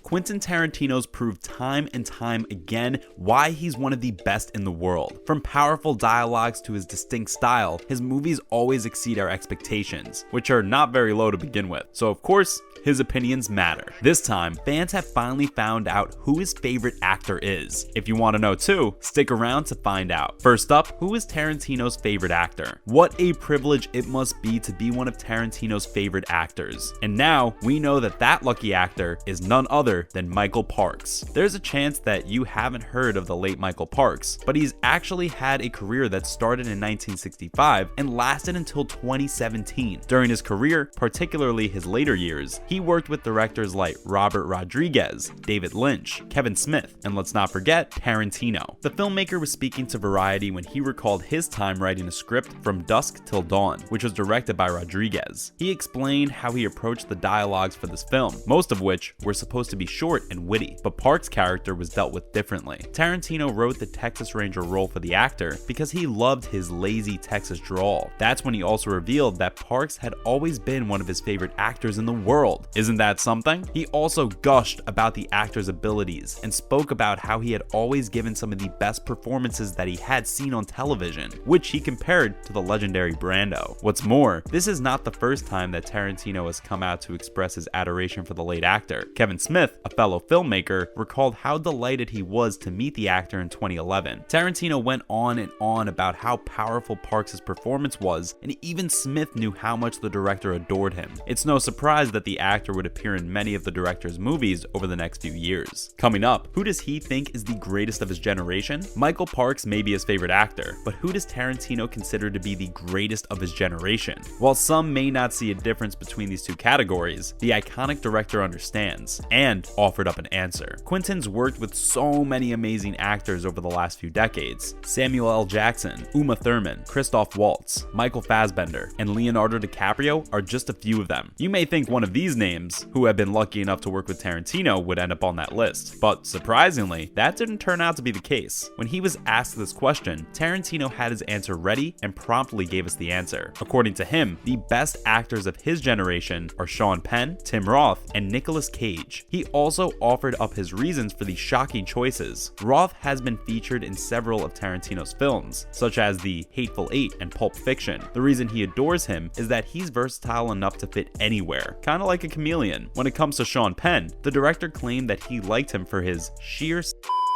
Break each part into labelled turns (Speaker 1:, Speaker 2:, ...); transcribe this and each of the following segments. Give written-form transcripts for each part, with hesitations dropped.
Speaker 1: Quentin Tarantino's proved time and time again why he's one of the best in the world. From powerful dialogues to his distinct style, his movies always exceed our expectations, which are not very low to begin with. So of course, his opinions matter. This time, fans have finally found out who his favorite actor is. If you want to know too, stick around to find out. First up, who is Tarantino's favorite actor? What a privilege it must be to be one of Tarantino's favorite actors. And now, we know that that lucky actor is none other than Michael Parks. There's a chance that you haven't heard of the late Michael Parks, but he's actually had a career that started in 1965 and lasted until 2017. During his career, particularly his later years, he worked with directors like Robert Rodriguez, David Lynch, Kevin Smith, and let's not forget Tarantino. The filmmaker was speaking to Variety when he recalled his time writing a script From Dusk Till Dawn, which was directed by Rodriguez. He explained how he approached the dialogues for this film, most of which were supposed to be short and witty, but Parks' character was dealt with differently. Tarantino wrote the Texas Ranger role for the actor because he loved his lazy Texas drawl. That's when he also revealed that Parks had always been one of his favorite actors in the world. Isn't that something? He also gushed about the actor's abilities and spoke about how he had always given some of the best performances that he had seen on television, which he compared to the legendary Brando. What's more, this is not the first time that Tarantino has come out to express his adoration for the late actor. Kevin Smith, a fellow filmmaker, recalled how delighted he was to meet the actor in 2011. Tarantino went on and on about how powerful Parks' performance was, and even Smith knew how much the director adored him. It's no surprise that the actor would appear in many of the director's movies over the next few years. Coming up, who does he think is the greatest of his generation? Michael Parks may be his favorite actor, but who does Tarantino consider to be the greatest of his generation? While some may not see a difference between these two categories, the iconic director understands and offered up an answer. Quentin's worked with so many amazing actors over the last few decades. Samuel L. Jackson, Uma Thurman, Christoph Waltz, Michael Fassbender, and Leonardo DiCaprio are just a few of them. You may think one of these names, who have been lucky enough to work with Tarantino, would end up on that list, but surprisingly, that didn't turn out to be the case. When he was asked this question, Tarantino had his answer ready and promptly gave us the answer. According to him, the best actors of his generation are Sean Penn, Tim Roth, and Nicolas Cage. He also offered up his reasons for these shocking choices. Roth has been featured in several of Tarantino's films, such as The Hateful Eight and Pulp Fiction. The reason he adores him is that he's versatile enough to fit anywhere, kind of like a chameleon. When it comes to Sean Penn, the director claimed that he liked him for his sheer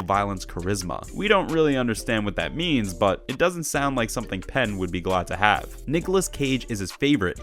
Speaker 1: violence charisma. We don't really understand what that means, but it doesn't sound like something Penn would be glad to have. Nicolas Cage is his favorite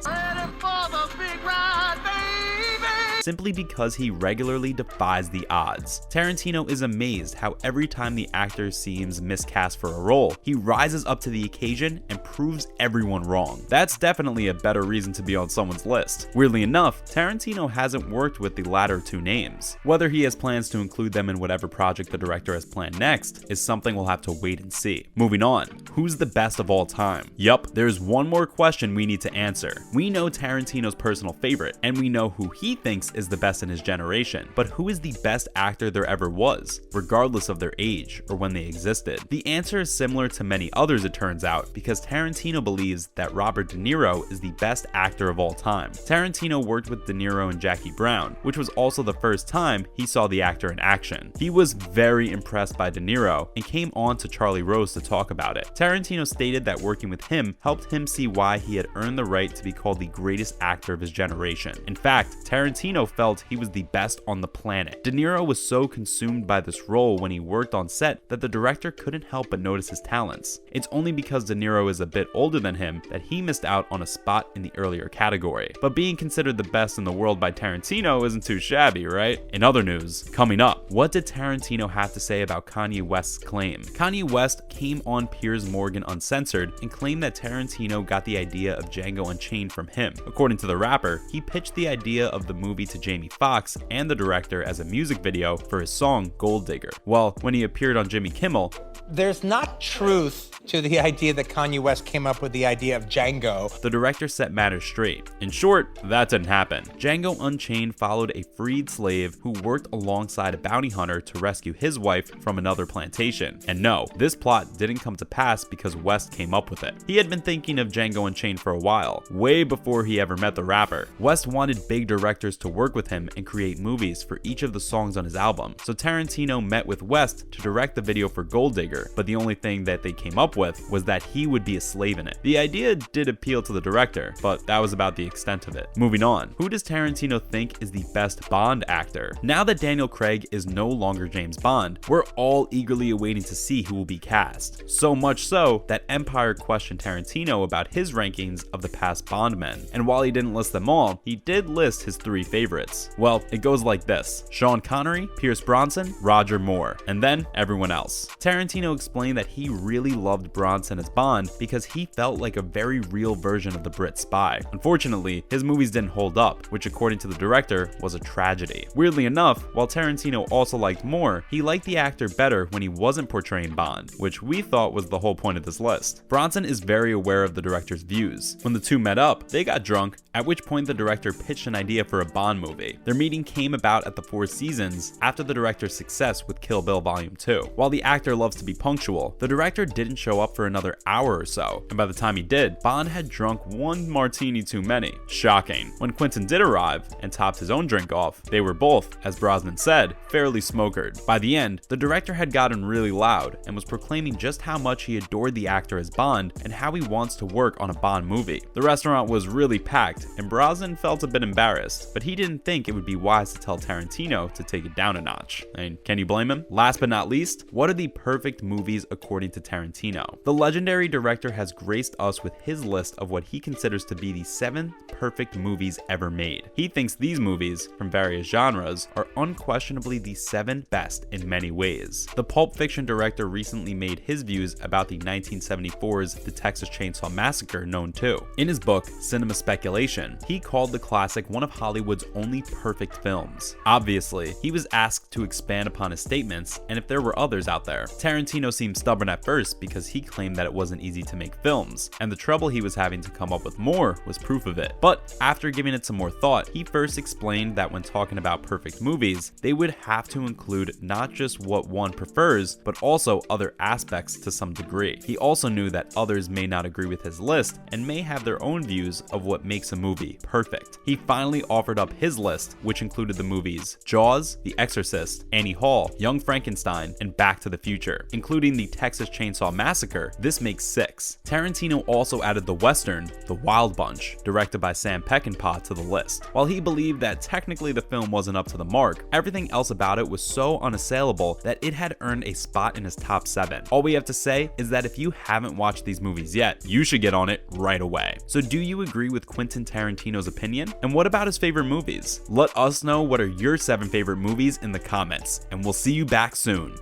Speaker 1: simply because he regularly defies the odds. Tarantino is amazed how every time the actor seems miscast for a role, he rises up to the occasion and proves everyone wrong. That's definitely a better reason to be on someone's list. Weirdly enough, Tarantino hasn't worked with the latter two names. Whether he has plans to include them in whatever project the director has planned next is something we'll have to wait and see. Moving on, who's the best of all time? Yup, there's one more question we need to answer. We know Tarantino's personal favorite, and we know who he thinks is the best in his generation, but who is the best actor there ever was, regardless of their age or when they existed? The answer is similar to many others, it turns out, because Tarantino believes that Robert De Niro is the best actor of all time. Tarantino worked with De Niro in Jackie Brown, which was also the first time he saw the actor in action. He was very impressed by De Niro and came on to Charlie Rose to talk about it. Tarantino stated that working with him helped him see why he had earned the right to be called the greatest actor of his generation. In fact, Tarantino felt he was the best on the planet. De Niro was so consumed by this role when he worked on set that the director couldn't help but notice his talents. It's only because De Niro is a bit older than him that he missed out on a spot in the earlier category. But being considered the best in the world by Tarantino isn't too shabby, right? In other news, coming up, what did Tarantino have to say about Kanye West's claim? Kanye West came on Piers Morgan Uncensored and claimed that Tarantino got the idea of Django Unchained from him. According to the rapper, he pitched the idea of the movie to Jamie Foxx and the director as a music video for his song Gold Digger. Well, when he appeared on Jimmy Kimmel,
Speaker 2: there's not truth to the idea that Kanye West came up with the idea of Django.
Speaker 1: The director set matters straight. In short, that didn't happen. Django Unchained followed a freed slave who worked alongside a bounty hunter to rescue his wife from another plantation. And no, this plot didn't come to pass because West came up with it. He had been thinking of Django Unchained for a while, way before he ever met the rapper. West wanted big directors to work work with him and create movies for each of the songs on his album, so Tarantino met with West to direct the video for Gold Digger, but the only thing that they came up with was that he would be a slave in it. The idea did appeal to the director, but that was about the extent of it. Moving on, who does Tarantino think is the best Bond actor? Now that Daniel Craig is no longer James Bond, we're all eagerly awaiting to see who will be cast. So much so that Empire questioned Tarantino about his rankings of the past Bond men, and while he didn't list them all, he did list his 3 favorites. Well, it goes like this: Sean Connery, Pierce Brosnan, Roger Moore, and then everyone else. Tarantino explained that he really loved Bronson as Bond because he felt like a very real version of the Brit spy. Unfortunately, his movies didn't hold up, which according to the director was a tragedy. Weirdly enough, while Tarantino also liked Moore, he liked the actor better when he wasn't portraying Bond, which we thought was the whole point of this list. Bronson is very aware of the director's views. When the two met up, they got drunk, at which point the director pitched an idea for a Bond movie. Their meeting came about at the Four Seasons after the director's success with Kill Bill Volume 2. While the actor loves to be punctual, the director didn't show up for another hour or so, and by the time he did, Bond had drunk 1 martini too many. Shocking. When Quentin did arrive and topped his own drink off, they were both, as Brosnan said, fairly smokered. By the end, the director had gotten really loud and was proclaiming just how much he adored the actor as Bond and how he wants to work on a Bond movie. The restaurant was really packed, and Brosnan felt a bit embarrassed, but he didn't think it would be wise to tell Tarantino to take it down a notch. And can you blame him? Last but not least, what are the perfect movies according to Tarantino? The legendary director has graced us with his list of what he considers to be the 7 perfect movies ever made. He thinks these movies, from various genres, are unquestionably the 7 best in many ways. The Pulp Fiction director recently made his views about the 1974's The Texas Chainsaw Massacre known too. In his book, Cinema Speculation, he called the classic one of Hollywood's only perfect films. Obviously, he was asked to expand upon his statements and if there were others out there. Tarantino seemed stubborn at first because he claimed that it wasn't easy to make films, and the trouble he was having to come up with more was proof of it. But after giving it some more thought, he first explained that when talking about perfect movies, they would have to include not just what one prefers, but also other aspects to some degree. He also knew that others may not agree with his list and may have their own views of what makes a movie perfect. He finally offered up his list, which included the movies Jaws, The Exorcist, Annie Hall, Young Frankenstein, and Back to the Future. Including the Texas Chainsaw Massacre, this makes 6. Tarantino also added the Western, The Wild Bunch, directed by Sam Peckinpah, to the list. While he believed that technically the film wasn't up to the mark, everything else about it was so unassailable that it had earned a spot in his top 7. All we have to say is that if you haven't watched these movies yet, you should get on it right away. So do you agree with Quentin Tarantino's opinion? And what about his favorite movies? Let us know what are your 7 favorite movies in the comments, and we'll see you back soon.